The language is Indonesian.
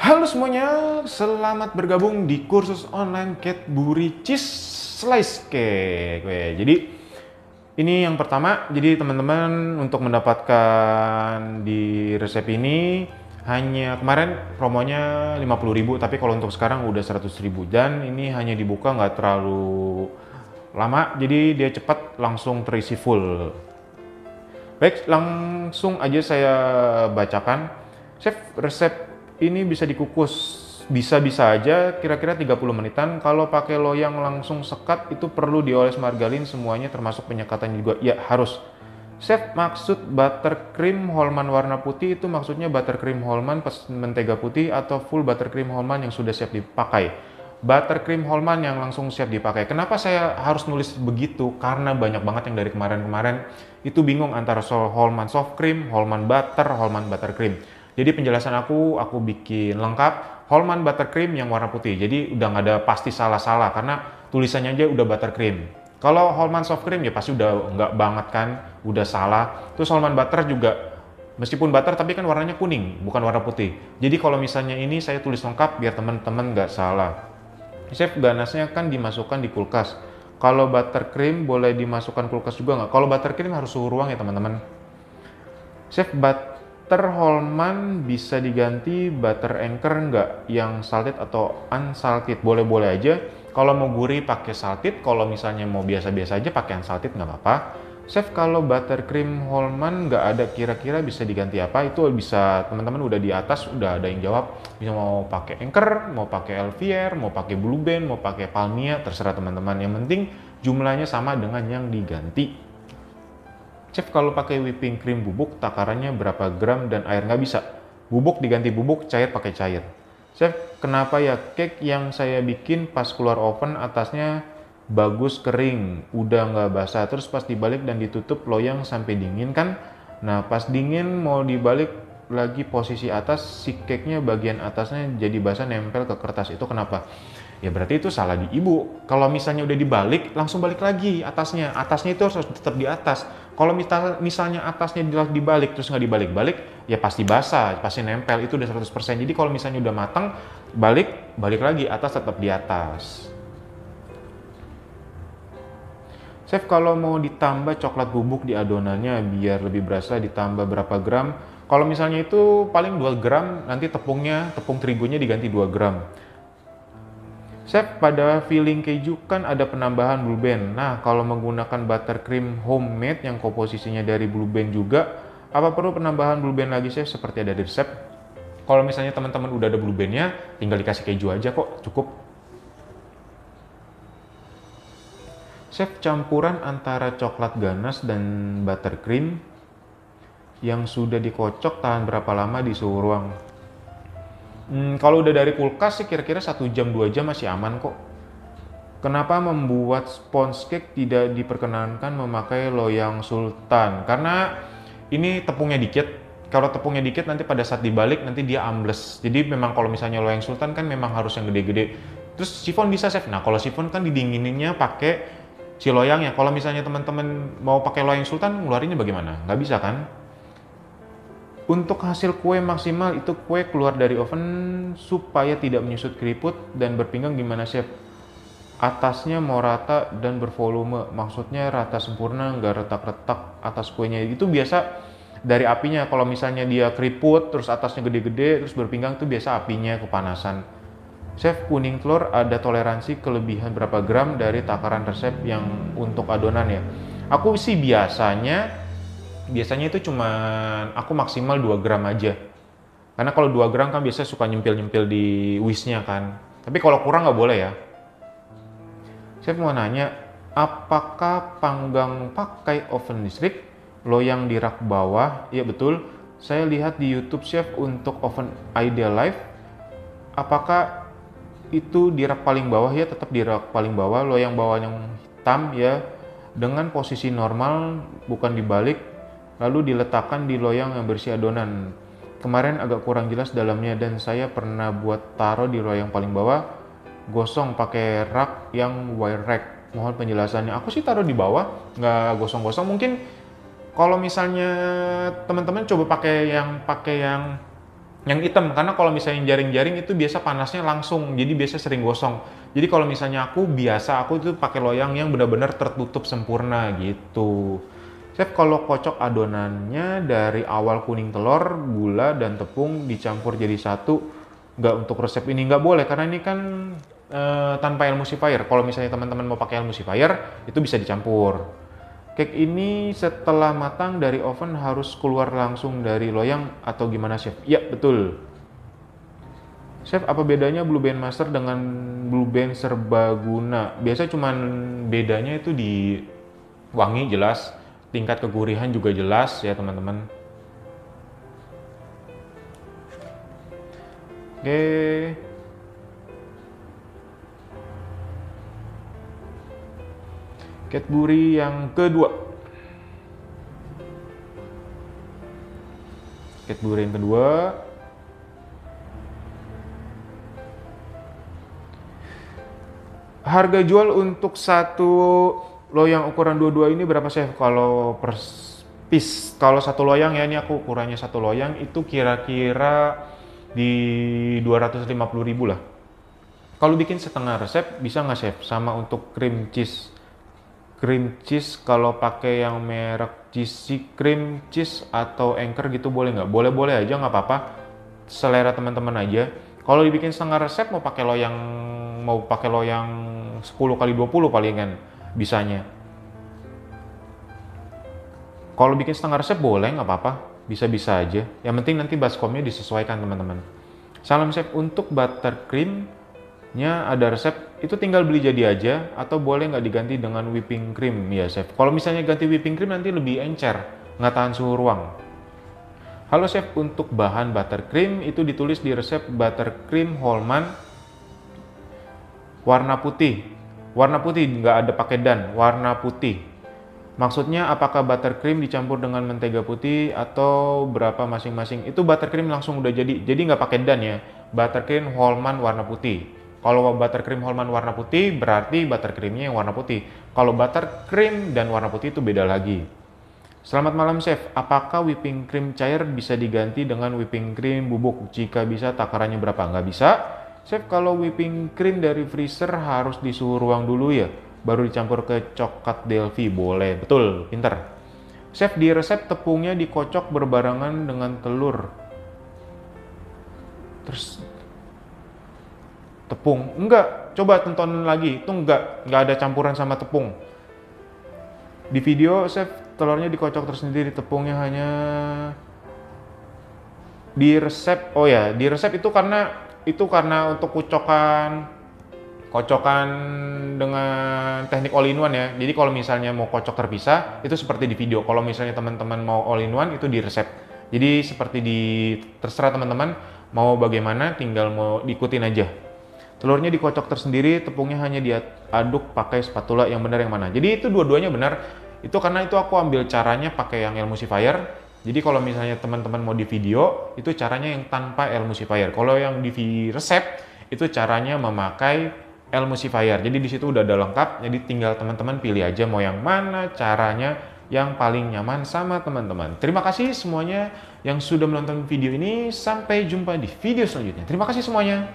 Halo semuanya, selamat bergabung di kursus online Cadbury Cheese Slice Cake. Jadi ini yang pertama, jadi teman-teman untuk mendapatkan di resep ini hanya kemarin promonya 50.000, tapi kalau untuk sekarang udah 100.000 dan ini hanya dibuka nggak terlalu lama, jadi dia cepat langsung terisi full. Baik, langsung aja saya bacakan. Chef, resep ini bisa dikukus. Bisa-bisa aja kira-kira 30 menitan. Kalau pakai loyang langsung sekat itu perlu dioles margarin semuanya termasuk penyekatannya juga. Ya, harus. Chef, maksud buttercream Holman warna putih itu maksudnya buttercream Holman plus mentega putih atau full buttercream Holman yang sudah siap dipakai? Buttercream Holman yang langsung siap dipakai. Kenapa saya harus nulis begitu? Karena banyak banget yang dari kemarin-kemarin itu bingung antara Holman soft cream, Holman butter, Holman buttercream. Jadi penjelasan aku bikin lengkap. Holman buttercream yang warna putih. Jadi udah nggak ada pasti salah-salah karena tulisannya aja udah buttercream. Kalau Holman soft cream ya pasti udah nggak banget kan, udah salah. Terus Holman butter juga meskipun butter tapi kan warnanya kuning, bukan warna putih. Jadi kalau misalnya ini saya tulis lengkap biar teman-teman nggak salah. Chef, ganasnya kan dimasukkan di kulkas. Kalau buttercream boleh dimasukkan kulkas juga nggak? Kalau buttercream harus suhu ruang ya teman-teman. Chef, butter Holman bisa diganti butter anchor nggak? Yang salted atau unsalted? Boleh-boleh aja. Kalau mau gurih pakai salted, kalau misalnya mau biasa-biasa aja pakai unsalted nggak apa-apa. Chef, kalau buttercream Holman nggak ada kira-kira bisa diganti apa? Itu bisa teman-teman udah di atas udah ada yang jawab. Bisa mau pakai Anchor, mau pakai Elvier, mau pakai Blue Band, mau pakai Palmia, terserah teman-teman. Yang penting jumlahnya sama dengan yang diganti. Chef, kalau pakai whipping cream bubuk takarannya berapa gram dan air? Nggak bisa. Bubuk diganti bubuk, cair pakai cair. Chef, kenapa ya cake yang saya bikin pas keluar oven atasnya bagus kering, udah nggak basah, terus pas dibalik dan ditutup loyang sampai dingin kan? Nah pas dingin mau dibalik lagi posisi atas, si cake-nya bagian atasnya jadi basah nempel ke kertas, itu kenapa? Ya berarti itu salah di ibu. Kalau misalnya udah dibalik langsung balik lagi atasnya itu harus tetap di atas. Kalau misalnya atasnya dibalik terus nggak dibalik-balik ya pasti basah, pasti nempel, itu udah 100%. Jadi kalau misalnya udah matang balik lagi atas, tetap di atas. Chef, kalau mau ditambah coklat bubuk di adonannya biar lebih berasa ditambah berapa gram? Kalau misalnya itu paling 2 gram, nanti tepung terigunya diganti 2 gram. Chef, pada filling keju kan ada penambahan Blue Band. Nah, kalau menggunakan buttercream homemade yang komposisinya dari Blue Band juga, apa perlu penambahan Blue Band lagi, Chef? Seperti ada di resep. Kalau misalnya teman-teman udah ada Blue Band-nya, tinggal dikasih keju aja kok, cukup. Chef, campuran antara coklat ganas dan buttercream yang sudah dikocok tahan berapa lama di suhu ruang? Kalau udah dari kulkas sih kira-kira 1 jam 2 jam masih aman kok. Kenapa membuat sponge cake tidak diperkenankan memakai loyang sultan? Karena ini tepungnya dikit. Kalau tepungnya dikit nanti pada saat dibalik nanti dia ambles. Jadi memang kalau misalnya loyang sultan kan memang harus yang gede-gede. Terus chiffon bisa, Chef. Nah kalau chiffon kan didingininnya pakai si loyangnya. Kalau misalnya teman-teman mau pakai loyang sultan, ngeluarinnya bagaimana? Nggak bisa kan? Untuk hasil kue maksimal itu kue keluar dari oven supaya tidak menyusut keriput dan berpinggang gimana, Chef? Atasnya mau rata dan bervolume, maksudnya rata sempurna, nggak retak-retak atas kuenya. Itu biasa dari apinya. Kalau misalnya dia keriput, terus atasnya gede-gede, terus berpinggang itu biasa apinya kepanasan. Chef, kuning telur ada toleransi kelebihan berapa gram dari takaran resep yang untuk adonan ya? Aku sih biasanya itu cuma aku maksimal 2 gram aja. Karena kalau 2 gram kan biasanya suka nyempil-nyempil di whisknya kan. Tapi kalau kurang nggak boleh ya. Chef mau nanya, apakah panggang pakai oven listrik, loyang di rak bawah? Iya betul. Saya lihat di YouTube Chef untuk oven Ideal Life. Apakah itu di rak paling bawah? Ya tetap di rak paling bawah, loyang bawah yang hitam ya, dengan posisi normal bukan dibalik, lalu diletakkan di loyang yang bersih adonan. Kemarin agak kurang jelas dalamnya dan saya pernah buat taruh di loyang paling bawah, gosong pakai rak yang wire rack. Mohon penjelasannya. Aku sih taruh di bawah, nggak gosong-gosong. Mungkin kalau misalnya teman-teman coba pakai yang yang hitam, karena kalau misalnya jaring-jaring itu biasa panasnya langsung, jadi biasa sering gosong. Jadi kalau misalnya aku itu pakai loyang yang benar-benar tertutup sempurna gitu. Chef, kalau kocok adonannya dari awal kuning telur, gula, dan tepung dicampur jadi satu, nggak untuk resep ini nggak boleh, karena ini kan tanpa emulsifier. Kalau misalnya teman-teman mau pakai emulsifier, itu bisa dicampur. Cake ini setelah matang dari oven harus keluar langsung dari loyang atau gimana, Chef? Ya, betul. Chef, apa bedanya Blue Band Master dengan Blue Band Serbaguna? Biasa cuman bedanya itu di wangi jelas, tingkat kegurihan juga jelas ya teman-teman. Oke. Cadbury yang kedua. Cadbury yang kedua. Harga jual untuk satu loyang ukuran 22 ini berapa, Chef? Kalau per piece, kalau satu loyang ya, ini aku ukurannya satu loyang itu kira-kira di 250.000 lah. Kalau bikin setengah resep bisa nggak, Chef? Sama untuk cream cheese. Cream cheese kalau pakai yang merek cheesy cream cheese atau Anchor gitu boleh nggak? Boleh-boleh aja, nggak apa-apa. Selera teman-teman aja. Kalau dibikin setengah resep mau pakai loyang 10 kali 20 palingan bisanya. Kalau bikin setengah resep boleh, nggak apa-apa. Bisa-bisa aja. Yang penting nanti baskomnya disesuaikan teman-teman. Salam, Chef. Untuk buttercream-nya ada resep, itu tinggal beli jadi aja atau boleh nggak diganti dengan whipping cream ya, Chef? Kalau misalnya ganti whipping cream nanti lebih encer, nggak tahan suhu ruang. Halo, Chef, untuk bahan buttercream itu ditulis di resep buttercream Holman warna putih. Warna putih, nggak ada pakai dan, warna putih. Maksudnya apakah buttercream dicampur dengan mentega putih atau berapa masing-masing? Itu buttercream langsung udah jadi nggak pakai dan ya. Buttercream Holman warna putih. Kalau buttercream Holman warna putih berarti buttercreamnya yang warna putih. Kalau buttercream dan warna putih itu beda lagi. Selamat malam, Chef. Apakah whipping cream cair bisa diganti dengan whipping cream bubuk? Jika bisa, takarannya berapa? Nggak bisa. Chef, kalau whipping cream dari freezer harus di suhu ruang dulu ya? Baru dicampur ke coklat Delphi? Boleh. Betul, pinter. Chef, di resep tepungnya dikocok berbarengan dengan telur. Terus tepung? Enggak. Coba tonton lagi. Itu enggak ada campuran sama tepung. Di video, Chef, telurnya dikocok tersendiri, tepungnya hanya di resep. Oh ya, di resep itu karena untuk kocokan dengan teknik all in one ya. Jadi kalau misalnya mau kocok terpisah itu seperti di video. Kalau misalnya teman-teman mau all in one itu di resep. Jadi seperti terserah teman-teman mau bagaimana, tinggal mau diikutin aja. Telurnya dikocok tersendiri, tepungnya hanya diaduk pakai spatula. Yang benar yang mana? Jadi itu dua-duanya benar. Itu karena itu aku ambil caranya pakai yang emulsifier. Jadi kalau misalnya teman-teman mau di video, itu caranya yang tanpa emulsifier. Kalau yang di resep, itu caranya memakai emulsifier. Jadi di situ udah ada lengkap, jadi tinggal teman-teman pilih aja mau yang mana caranya yang paling nyaman sama teman-teman. Terima kasih semuanya yang sudah menonton video ini. Sampai jumpa di video selanjutnya. Terima kasih semuanya.